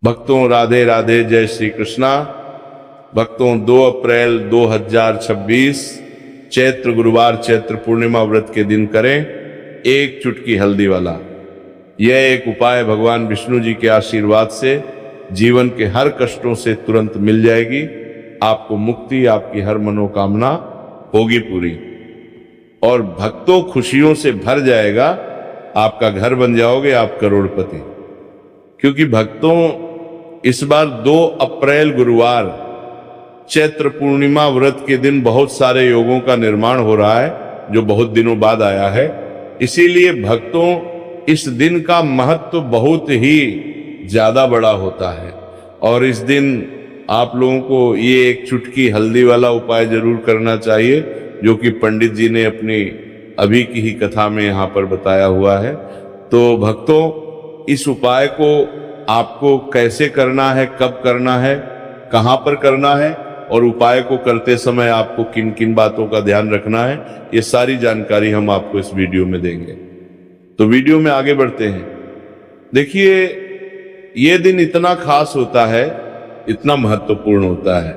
भक्तों राधे राधे, जय श्री कृष्णा। भक्तों 2 अप्रैल 2026 चैत्र गुरुवार चैत्र पूर्णिमा व्रत के दिन करें एक चुटकी हल्दी वाला। यह एक उपाय भगवान विष्णु जी के आशीर्वाद से जीवन के हर कष्टों से तुरंत मिल जाएगी। आपको मुक्ति, आपकी हर मनोकामना होगी पूरी और भक्तों खुशियों से भर जाएगा। आपका घर बन जाओगे आप करोड़पति। क्योंकि भक्तों इस बार 2 अप्रैल गुरुवार चैत्र पूर्णिमा व्रत के दिन बहुत सारे योगों का निर्माण हो रहा है जो बहुत दिनों बाद आया है। इसीलिए भक्तों इस दिन का महत्व बहुत ही ज्यादा बड़ा होता है और इस दिन आप लोगों को ये एक चुटकी हल्दी वाला उपाय जरूर करना चाहिए जो कि पंडित जी ने अपनी अभी की ही कथा में यहाँ पर बताया हुआ है। तो भक्तों इस उपाय को आपको कैसे करना है, कब करना है, कहाँ पर करना है और उपाय को करते समय आपको किन किन बातों का ध्यान रखना है, ये सारी जानकारी हम आपको इस वीडियो में देंगे। तो वीडियो में आगे बढ़ते हैं। देखिए ये दिन इतना खास होता है, इतना महत्वपूर्ण होता है।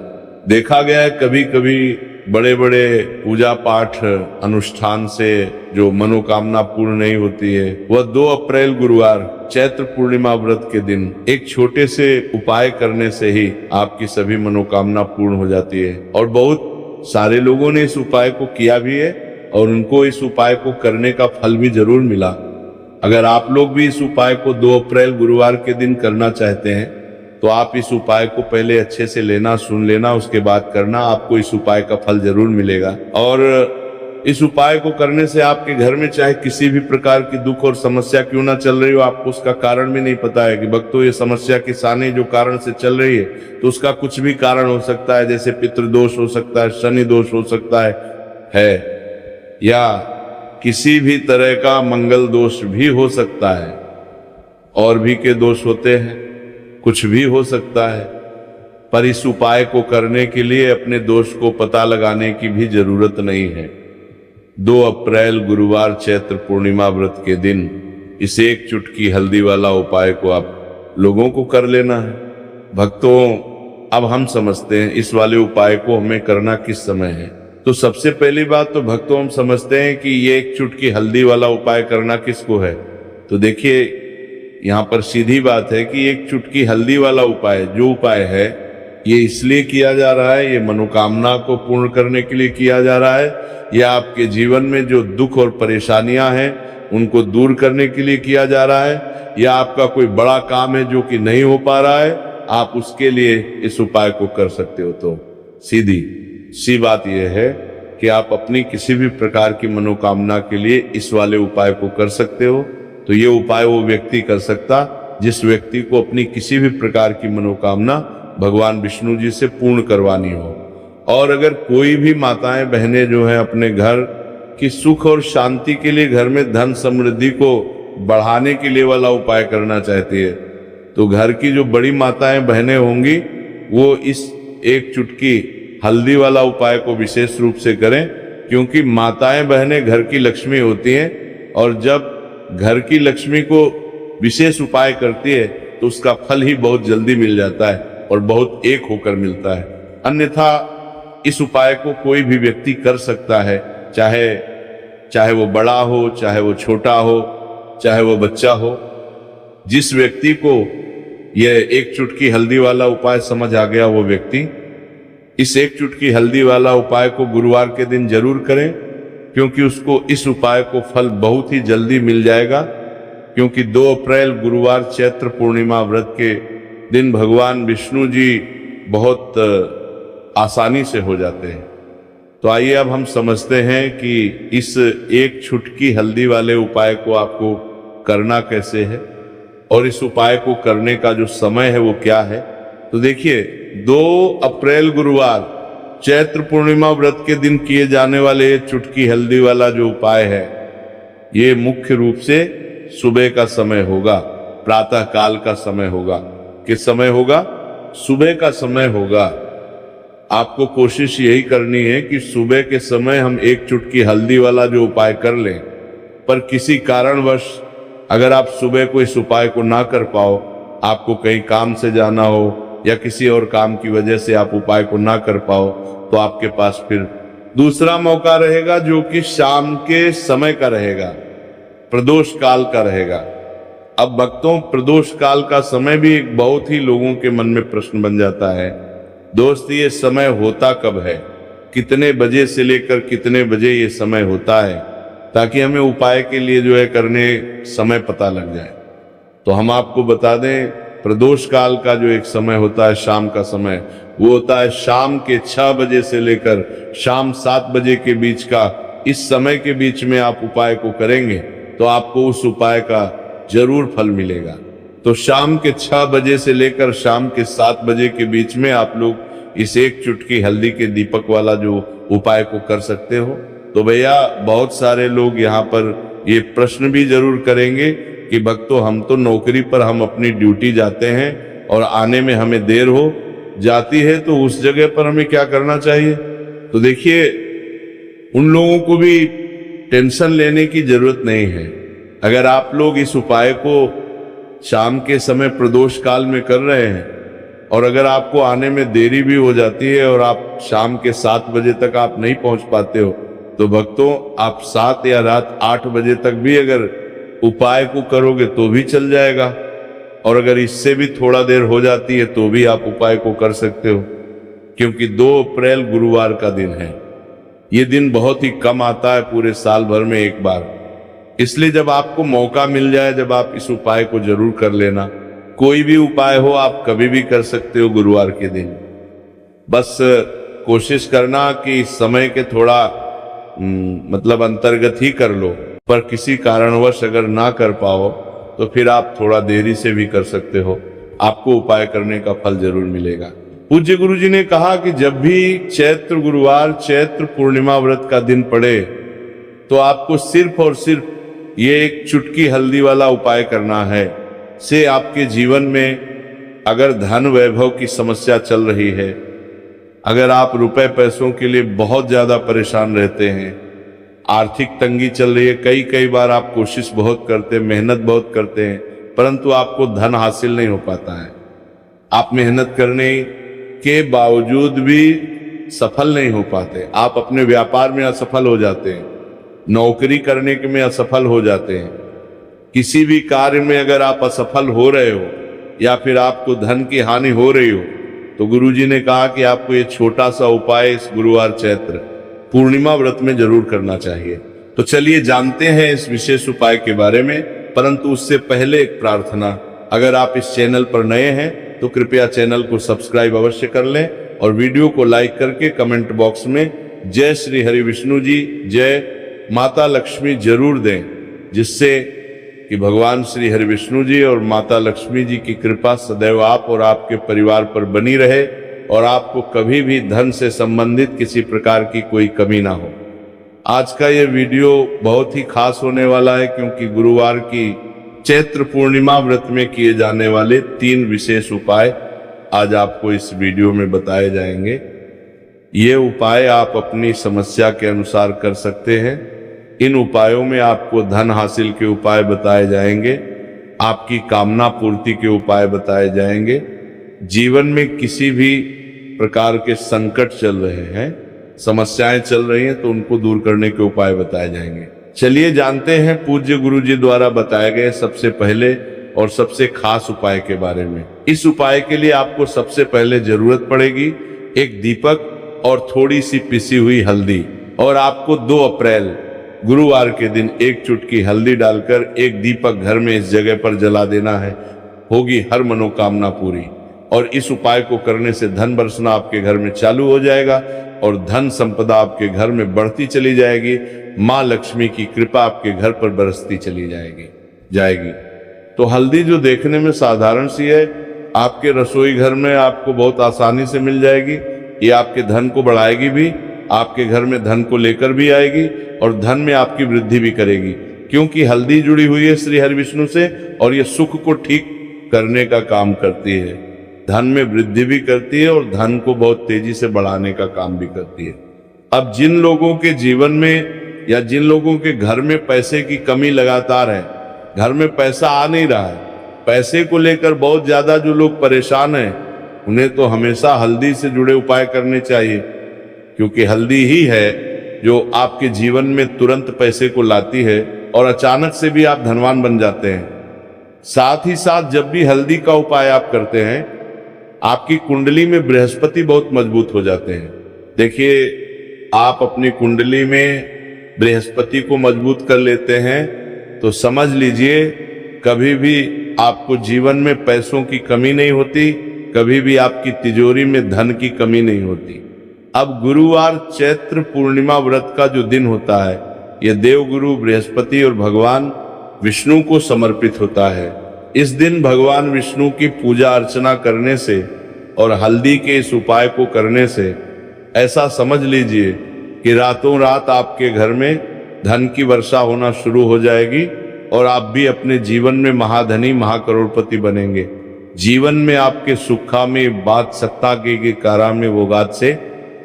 देखा गया है कभी कभी बड़े बड़े पूजा पाठ अनुष्ठान से जो मनोकामना पूर्ण नहीं होती है, वह 2 अप्रैल गुरुवार चैत्र पूर्णिमा व्रत के दिन एक छोटे से उपाय करने से ही आपकी सभी मनोकामना पूर्ण हो जाती है। और बहुत सारे लोगों ने इस उपाय को किया भी है और उनको इस उपाय को करने का फल भी जरूर मिला। अगर आप लोग भी इस उपाय को 2 अप्रैल गुरुवार के दिन करना चाहते हैं तो आप इस उपाय को पहले अच्छे से लेना, सुन लेना, उसके बाद करना। आपको इस उपाय का फल जरूर मिलेगा। और इस उपाय को करने से आपके घर में चाहे किसी भी प्रकार की दुख और समस्या क्यों ना चल रही हो, आपको उसका कारण भी नहीं पता है कि भक्तों ये समस्या की सानी जो कारण से चल रही है तो उसका कुछ भी कारण हो सकता है। जैसे पितृदोष हो सकता है, शनि दोष हो सकता है या किसी भी तरह का मंगल दोष भी हो सकता है, और भी के दोष होते हैं, कुछ भी हो सकता है। पर इस उपाय को करने के लिए अपने दोष को पता लगाने की भी जरूरत नहीं है। 2 अप्रैल गुरुवार चैत्र पूर्णिमा व्रत के दिन इस एक चुटकी हल्दी वाला उपाय को आप लोगों को कर लेना है। भक्तों अब हम समझते हैं इस वाले उपाय को हमें करना किस समय है। तो सबसे पहली बात तो भक्तों हम समझते हैं कि ये एक चुटकी हल्दी वाला उपाय करना किसको है। तो देखिए यहाँ पर सीधी बात है कि एक चुटकी हल्दी वाला उपाय जो उपाय है ये इसलिए किया जा रहा है, ये मनोकामना को पूर्ण करने के लिए किया जा रहा है, या आपके जीवन में जो दुख और परेशानियां हैं उनको दूर करने के लिए किया जा रहा है, या आपका कोई बड़ा काम है जो कि नहीं हो पा रहा है, आप उसके लिए इस उपाय को कर सकते हो। तो सीधी सी बात यह है कि आप अपनी किसी भी प्रकार की मनोकामना के लिए इस वाले उपाय को कर सकते हो। तो ये उपाय वो व्यक्ति कर सकता जिस व्यक्ति को अपनी किसी भी प्रकार की मनोकामना भगवान विष्णु जी से पूर्ण करवानी हो। और अगर कोई भी माताएं बहनें जो हैं अपने घर की सुख और शांति के लिए, घर में धन समृद्धि को बढ़ाने के लिए वाला उपाय करना चाहती है, तो घर की जो बड़ी माताएं बहनें होंगी वो इस एक चुटकी हल्दी वाला उपाय को विशेष रूप से करें। क्योंकि माताएं बहनें घर की लक्ष्मी होती हैं और जब घर की लक्ष्मी को विशेष उपाय करती है तो उसका फल ही बहुत जल्दी मिल जाता है और बहुत एक होकर मिलता है। अन्यथा इस उपाय को कोई भी व्यक्ति कर सकता है, चाहे वो बड़ा हो, चाहे वो छोटा हो, चाहे वो बच्चा हो। जिस व्यक्ति को यह एक चुटकी हल्दी वाला उपाय समझ आ गया वो व्यक्ति इस एक चुटकी हल्दी वाला उपाय को गुरुवार के दिन जरूर करें, क्योंकि उसको इस उपाय को फल बहुत ही जल्दी मिल जाएगा। क्योंकि 2 अप्रैल गुरुवार चैत्र पूर्णिमा व्रत के दिन भगवान विष्णु जी बहुत आसानी से हो जाते हैं। तो आइए अब हम समझते हैं कि इस एक चुटकी हल्दी वाले उपाय को आपको करना कैसे है और इस उपाय को करने का जो समय है वो क्या है। तो देखिए 2 अप्रैल गुरुवार चैत्र पूर्णिमा व्रत के दिन किए जाने वाले चुटकी हल्दी वाला जो उपाय है ये मुख्य रूप से सुबह का समय होगा, प्रातः काल का समय होगा। किस समय होगा? सुबह का समय होगा। आपको कोशिश यही करनी है कि सुबह के समय हम एक चुटकी हल्दी वाला जो उपाय कर लें। पर किसी कारणवश अगर आप सुबह को इस उपाय को ना कर पाओ आपको कहीं काम से जाना हो या किसी और काम की वजह से आप उपाय को ना कर पाओ, तो आपके पास फिर दूसरा मौका रहेगा जो कि शाम के समय का रहेगा, प्रदोष काल का रहेगा। अब भक्तों, प्रदोष काल का समय भी एक बहुत ही लोगों के मन में प्रश्न बन जाता है, दोस्त ये समय होता कब है, कितने बजे से लेकर कितने बजे ये समय होता है, ताकि हमें उपाय के लिए जो है करने समय पता लग जाए। तो हम आपको बता दें, प्रदोष काल का जो एक समय होता है, शाम का समय, वो होता है शाम के 6 बजे से लेकर शाम 7 बजे के बीच का। इस समय के बीच में आप उपाय को करेंगे तो आपको उस उपाय का जरूर फल मिलेगा। तो शाम के 6 बजे से लेकर शाम के 7 बजे के बीच में आप लोग इस एक चुटकी हल्दी के दीपक वाला जो उपाय को कर सकते हो। तो भैया, बहुत सारे लोग यहाँ पर ये प्रश्न भी जरूर करेंगे कि भक्तों, हम तो नौकरी पर, हम अपनी ड्यूटी जाते हैं और आने में हमें देर हो जाती है, तो उस जगह पर हमें क्या करना चाहिए? तो देखिए, उन लोगों को भी टेंशन लेने की जरूरत नहीं है। अगर आप लोग इस उपाय को शाम के समय प्रदोष काल में कर रहे हैं और अगर आपको आने में देरी भी हो जाती है और आप शाम के 7 बजे तक आप नहीं पहुंच पाते हो, तो भक्तों, आप 7 या रात 8 बजे तक भी अगर उपाय को करोगे तो भी चल जाएगा। और अगर इससे भी थोड़ा देर हो जाती है तो भी आप उपाय को कर सकते हो, क्योंकि 2 अप्रैल गुरुवार का दिन है। ये दिन बहुत ही कम आता है पूरे साल भर में एक बार, इसलिए जब आपको मौका मिल जाए, जब आप इस उपाय को जरूर कर लेना। कोई भी उपाय हो, आप कभी भी कर सकते हो गुरुवार के दिन। बस कोशिश करना कि इस समय के थोड़ा मतलब अंतर्गत ही कर लो, पर किसी कारणवश अगर ना कर पाओ तो फिर आप थोड़ा देरी से भी कर सकते हो, आपको उपाय करने का फल जरूर मिलेगा। पूज्य गुरु जी ने कहा कि जब भी चैत्र गुरुवार, चैत्र पूर्णिमा व्रत का दिन पड़े, तो आपको सिर्फ और सिर्फ ये एक चुटकी हल्दी वाला उपाय करना है। से आपके जीवन में अगर धन वैभव की समस्या चल रही है, अगर आप रुपए पैसों के लिए बहुत ज्यादा परेशान रहते हैं, आर्थिक तंगी चल रही है, कई बार आप कोशिश बहुत करते हैं, मेहनत बहुत करते हैं, परंतु आपको धन हासिल नहीं हो पाता है, आप मेहनत करने के बावजूद भी सफल नहीं हो पाते, आप अपने व्यापार में असफल हो जाते हैं, नौकरी करने के में असफल हो जाते हैं, किसी भी कार्य में अगर आप असफल हो रहे हो या फिर आपको धन की हानि हो रही हो, तो गुरुजी ने कहा कि आपको ये छोटा सा उपाय इस गुरुवार चैत्र पूर्णिमा व्रत में जरूर करना चाहिए। तो चलिए जानते हैं इस विशेष उपाय के बारे में, परंतु उससे पहले एक प्रार्थना। अगर आप इस चैनल पर नए हैं तो कृपया चैनल को सब्सक्राइब अवश्य कर लें और वीडियो को लाइक करके कमेंट बॉक्स में जय श्री हरि विष्णु जी, जय माता लक्ष्मी जरूर दें, जिससे कि भगवान श्री हरि विष्णु जी और माता लक्ष्मी जी की कृपा सदैव आप और आपके परिवार पर बनी रहे और आपको कभी भी धन से संबंधित किसी प्रकार की कोई कमी ना हो। आज का ये वीडियो बहुत ही खास होने वाला है, क्योंकि गुरुवार की चैत्र पूर्णिमा व्रत में किए जाने वाले 3 विशेष उपाय आज आपको इस वीडियो में बताए जाएंगे। ये उपाय आप अपनी समस्या के अनुसार कर सकते हैं। इन उपायों में आपको धन हासिल के उपाय बताए जाएंगे, आपकी कामना पूर्ति के उपाय बताए जाएंगे, जीवन में किसी भी प्रकार के संकट चल रहे हैं, समस्याएं चल रही हैं, तो उनको दूर करने के उपाय बताए जाएंगे। चलिए जानते हैं पूज्य गुरु जी द्वारा बताए गए सबसे पहले और सबसे खास उपाय के बारे में। इस उपाय के लिए आपको सबसे पहले जरूरत पड़ेगी एक दीपक और थोड़ी सी पिसी हुई हल्दी, और आपको 2 अप्रैल गुरुवार के दिन एक चुटकी हल्दी डालकर एक दीपक घर में इस जगह पर जला देना है। होगी हर मनोकामना पूरी। और इस उपाय को करने से धन बरसना आपके घर में चालू हो जाएगा और धन संपदा आपके घर में बढ़ती चली जाएगी। माँ लक्ष्मी की कृपा आपके घर पर बरसती चली जाएगी। तो हल्दी जो देखने में साधारण सी है, आपके रसोई घर में आपको बहुत आसानी से मिल जाएगी। ये आपके धन को बढ़ाएगी भी, आपके घर में धन को लेकर भी आएगी और धन में आपकी वृद्धि भी करेगी, क्योंकि हल्दी जुड़ी हुई है श्री हरि विष्णु से और ये सुख को ठीक करने का काम करती है, धन में वृद्धि भी करती है और धन को बहुत तेजी से बढ़ाने का काम भी करती है। अब जिन लोगों के जीवन में या जिन लोगों के घर में पैसे की कमी लगातार है, घर में पैसा आ नहीं रहा है, पैसे को लेकर बहुत ज्यादा जो लोग परेशान हैं, उन्हें तो हमेशा हल्दी से जुड़े उपाय करने चाहिए, क्योंकि हल्दी ही है जो आपके जीवन में तुरंत पैसे को लाती है और अचानक से भी आप धनवान बन जाते हैं। साथ ही साथ जब भी हल्दी का उपाय आप करते हैं, आपकी कुंडली में बृहस्पति बहुत मजबूत हो जाते हैं। देखिए, आप अपनी कुंडली में बृहस्पति को मजबूत कर लेते हैं तो समझ लीजिए कभी भी आपको जीवन में पैसों की कमी नहीं होती, कभी भी आपकी तिजोरी में धन की कमी नहीं होती। अब गुरुवार चैत्र पूर्णिमा व्रत का जो दिन होता है, यह देवगुरु बृहस्पति और भगवान विष्णु को समर्पित होता है। इस दिन भगवान विष्णु की पूजा अर्चना करने से और हल्दी के इस उपाय को करने से ऐसा समझ लीजिए कि रातों रात आपके घर में धन की वर्षा होना शुरू हो जाएगी और आप भी अपने जीवन में महाधनी महाकरोड़पति बनेंगे। जीवन में आपके सुखा में बात सत्ता के कारा में वो गात से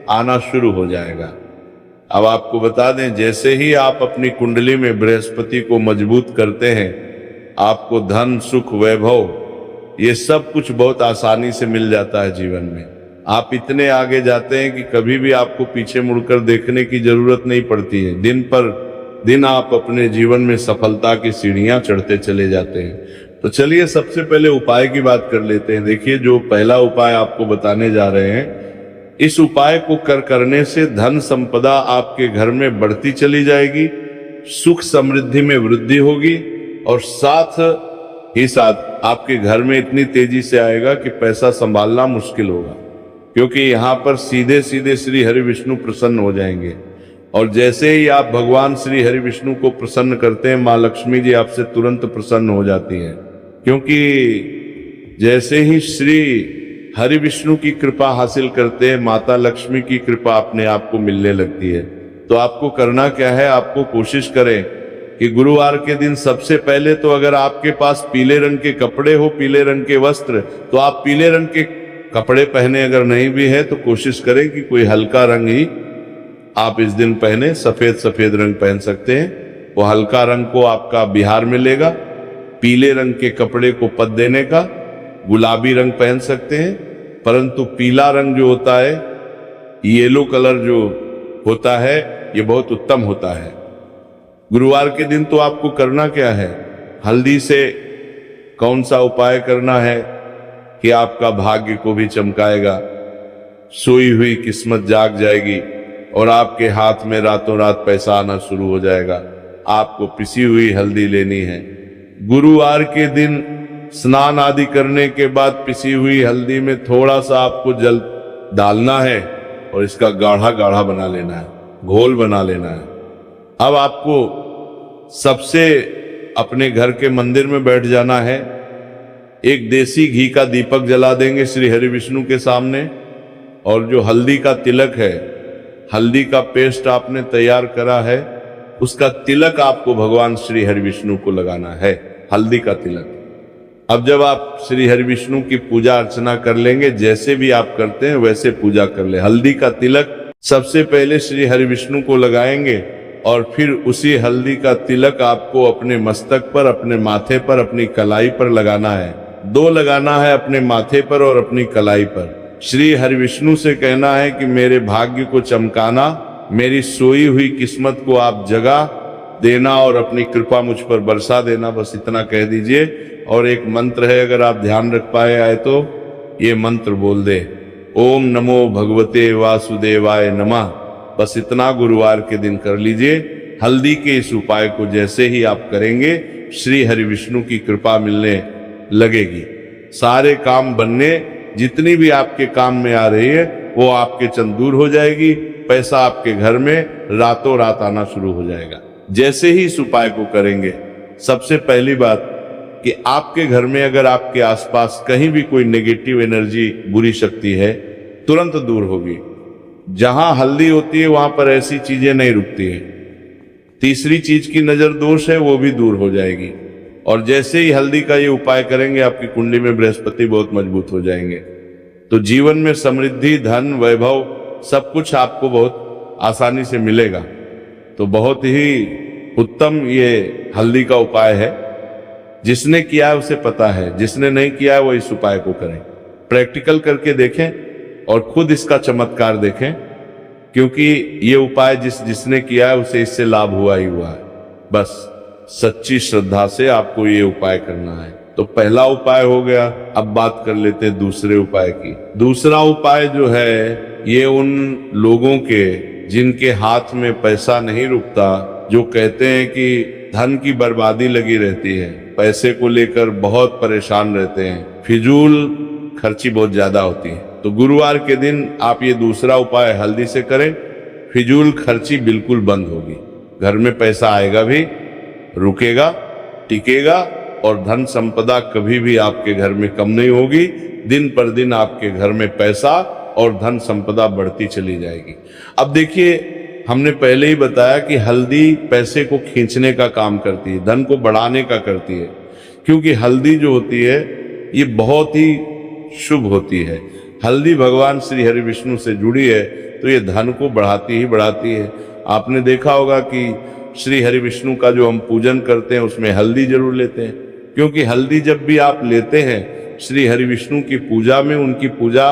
आना शुरू हो जाएगा। अब आपको बता दें, जैसे ही आप अपनी कुंडली में बृहस्पति को मजबूत करते हैं, आपको धन सुख वैभव ये सब कुछ बहुत आसानी से मिल जाता है। जीवन में आप इतने आगे जाते हैं कि कभी भी आपको पीछे मुड़कर देखने की जरूरत नहीं पड़ती है। दिन पर दिन आप अपने जीवन में सफलता की सीढ़ियां चढ़ते चले जाते हैं। तो चलिए सबसे पहले उपाय की बात कर लेते हैं। देखिए, जो पहला उपाय आपको बताने जा रहे हैं, इस उपाय को करने से धन संपदा आपके घर में बढ़ती चली जाएगी, सुख समृद्धि में वृद्धि होगी और साथ ही साथ आपके घर में इतनी तेजी से आएगा कि पैसा संभालना मुश्किल होगा, क्योंकि यहाँ पर सीधे सीधे श्री हरि विष्णु प्रसन्न हो जाएंगे। और जैसे ही आप भगवान श्री हरि विष्णु को प्रसन्न करते हैं, माँ लक्ष्मी जी आपसे तुरंत प्रसन्न हो जाती हैं, क्योंकि जैसे ही श्री हरि विष्णु की कृपा हासिल करते हैं, माता लक्ष्मी की कृपा अपने आप को मिलने लगती है। तो आपको करना क्या है, आपको कोशिश करें कि गुरुवार के दिन सबसे पहले तो अगर आपके पास पीले रंग के कपड़े हो, पीले रंग के वस्त्र, तो आप पीले रंग के कपड़े पहने। अगर नहीं भी है तो कोशिश करें कि कोई हल्का रंग ही आप इस दिन पहने। सफेद रंग पहन सकते हैं, वो हल्का रंग को आपका बिहार मिलेगा। पीले रंग के कपड़े को पद देने का, गुलाबी रंग पहन सकते हैं, परंतु पीला रंग जो होता है, येलो कलर जो होता है, ये बहुत उत्तम होता है। गुरुवार के दिन तो आपको करना क्या है, हल्दी से कौन सा उपाय करना है कि आपका भाग्य को भी चमकाएगा, सोई हुई किस्मत जाग जाएगी और आपके हाथ में रातों रात पैसा आना शुरू हो जाएगा। आपको पिसी हुई हल्दी लेनी है। गुरुवार के दिन स्नान आदि करने के बाद पिसी हुई हल्दी में थोड़ा सा आपको जल डालना है और इसका गाढ़ा गाढ़ा बना लेना है, घोल बना लेना है। अब आपको सबसे अपने घर के मंदिर में बैठ जाना है, एक देसी घी का दीपक जला देंगे श्री हरि विष्णु के सामने, और जो हल्दी का तिलक है, हल्दी का पेस्ट आपने तैयार करा है, उसका तिलक आपको भगवान श्री हरि विष्णु को लगाना है, हल्दी का तिलक। अब जब आप श्री हरि विष्णु की पूजा अर्चना कर लेंगे, जैसे भी आप करते हैं वैसे पूजा कर ले। हल्दी का तिलक सबसे पहले श्री हरि विष्णु को लगाएंगे और फिर उसी हल्दी का तिलक आपको अपने मस्तक पर, अपने माथे पर, अपनी कलाई पर लगाना है। 2 लगाना है, अपने माथे पर और अपनी कलाई पर। श्री हरि विष्णु से कहना है कि मेरे भाग्य को चमकाना, मेरी सोई हुई किस्मत को आप जगा देना और अपनी कृपा मुझ पर बरसा देना। बस इतना कह दीजिए। और एक मंत्र है, अगर आप ध्यान रख पाए आए तो ये मंत्र बोल दे, ओम नमो भगवते वासुदेवाय नमः। बस इतना गुरुवार के दिन कर लीजिए। हल्दी के इस उपाय को जैसे ही आप करेंगे, श्री हरि विष्णु की कृपा मिलने लगेगी। सारे काम बनने, जितनी भी आपके काम में आ रही है वो आपके चंद दूर हो जाएगी। पैसा आपके घर में रातों रात आना शुरू हो जाएगा जैसे ही इस उपाय को करेंगे। सबसे पहली बात कि आपके घर में अगर आपके आसपास कहीं भी कोई नेगेटिव एनर्जी, बुरी शक्ति है, तुरंत दूर होगी। जहां हल्दी होती है वहां पर ऐसी चीजें नहीं रुकती है। तीसरी चीज की नजर दोष है, वो भी दूर हो जाएगी। और जैसे ही हल्दी का ये उपाय करेंगे, आपकी कुंडली में बृहस्पति बहुत मजबूत हो जाएंगे। तो जीवन में समृद्धि, धन, वैभव सब कुछ आपको बहुत आसानी से मिलेगा। तो बहुत ही उत्तम ये हल्दी का उपाय है। जिसने किया है उसे पता है, जिसने नहीं किया है वो इस उपाय को करें। प्रैक्टिकल करके देखें और खुद इसका चमत्कार देखें, क्योंकि ये उपाय जिसने किया है उसे इससे लाभ हुआ ही हुआ है। बस सच्ची श्रद्धा से आपको ये उपाय करना है। तो पहला उपाय हो गया। अब बात कर लेते हैं दूसरे उपाय की। दूसरा उपाय जो है ये उन लोगों के जिनके हाथ में पैसा नहीं रुकता, जो कहते हैं कि धन की बर्बादी लगी रहती है, पैसे को लेकर बहुत परेशान रहते हैं, फिजूल खर्ची बहुत ज्यादा होती है। तो गुरुवार के दिन आप ये दूसरा उपाय हल्दी से करें, फिजूल खर्ची बिल्कुल बंद होगी। घर में पैसा आएगा भी, रुकेगा, टिकेगा और धन संपदा कभी भी आपके घर में कम नहीं होगी। दिन पर दिन आपके घर में पैसा और धन संपदा बढ़ती चली जाएगी। अब देखिए, हमने पहले ही बताया कि हल्दी पैसे को खींचने का काम करती है, धन को बढ़ाने का करती है, क्योंकि हल्दी जो होती है ये बहुत ही शुभ होती है। हल्दी भगवान श्री हरि विष्णु से जुड़ी है, तो ये धन को बढ़ाती ही बढ़ाती है। आपने देखा होगा कि श्री हरि विष्णु का जो हम पूजन करते हैं उसमें हल्दी जरूर लेते हैं, क्योंकि हल्दी जब भी आप लेते हैं श्री हरि विष्णु की पूजा में, उनकी पूजा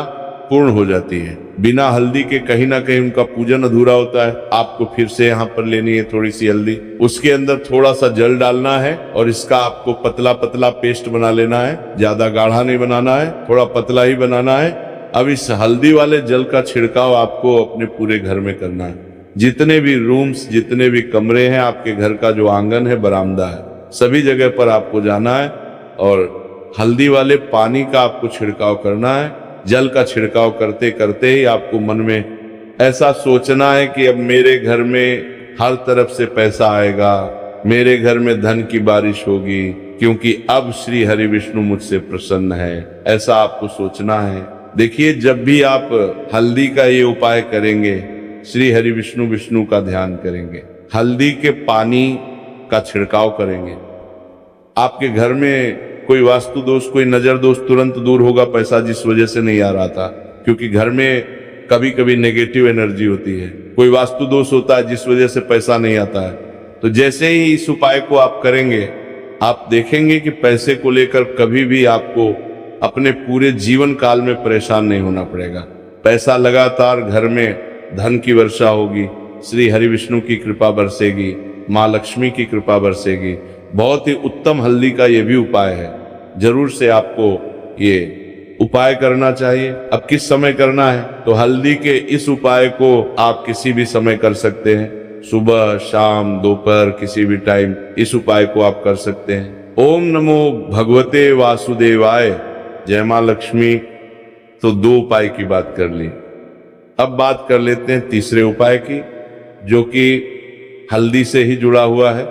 पूर्ण हो जाती है। बिना हल्दी के कहीं ना कहीं उनका पूजन अधूरा होता है। आपको फिर से यहाँ पर लेनी है थोड़ी सी हल्दी, उसके अंदर थोड़ा सा जल डालना है और इसका आपको पतला पतला पेस्ट बना लेना है। ज्यादा गाढ़ा नहीं बनाना है, थोड़ा पतला ही बनाना है। अब इस हल्दी वाले जल का छिड़काव आपको अपने पूरे घर में करना है। जितने भी रूम्स, जितने भी कमरे हैं, आपके घर का जो आंगन है, बरामदा है, सभी जगह पर आपको जाना है और हल्दी वाले पानी का आपको छिड़काव करना है। जल का छिड़काव करते करते ही आपको मन में ऐसा सोचना है कि अब मेरे घर में हर तरफ से पैसा आएगा, मेरे घर में धन की बारिश होगी, क्योंकि अब श्री हरि विष्णु मुझसे प्रसन्न है। ऐसा आपको सोचना है। देखिए, जब भी आप हल्दी का ये उपाय करेंगे, श्री हरि विष्णु का ध्यान करेंगे, हल्दी के पानी का छिड़काव करेंगे, आपके घर में कोई वास्तु दोष, कोई नजर दोष तुरंत दूर होगा। पैसा जिस वजह से नहीं आ रहा था, क्योंकि घर में कभी कभी नेगेटिव एनर्जी होती है, कोई वास्तु दोष होता है जिस वजह से पैसा नहीं आता है। तो जैसे ही इस उपाय को आप करेंगे, आप देखेंगे कि पैसे को लेकर कभी भी आपको अपने पूरे जीवन काल में परेशान नहीं होना पड़ेगा। पैसा लगातार घर में, धन की वर्षा होगी, श्री हरि विष्णु की कृपा बरसेगी, माँ लक्ष्मी की कृपा बरसेगी। बहुत ही उत्तम हल्दी का ये भी उपाय है। जरूर से आपको ये उपाय करना चाहिए। अब किस समय करना है? तो हल्दी के इस उपाय को आप किसी भी समय कर सकते हैं, सुबह, शाम, दोपहर, किसी भी टाइम इस उपाय को आप कर सकते हैं। ओम नमो भगवते वासुदेवाय, जय मां लक्ष्मी। तो 2 उपाय की बात कर ली। अब बात कर लेते हैं तीसरे उपाय की, जो कि हल्दी से ही जुड़ा हुआ है।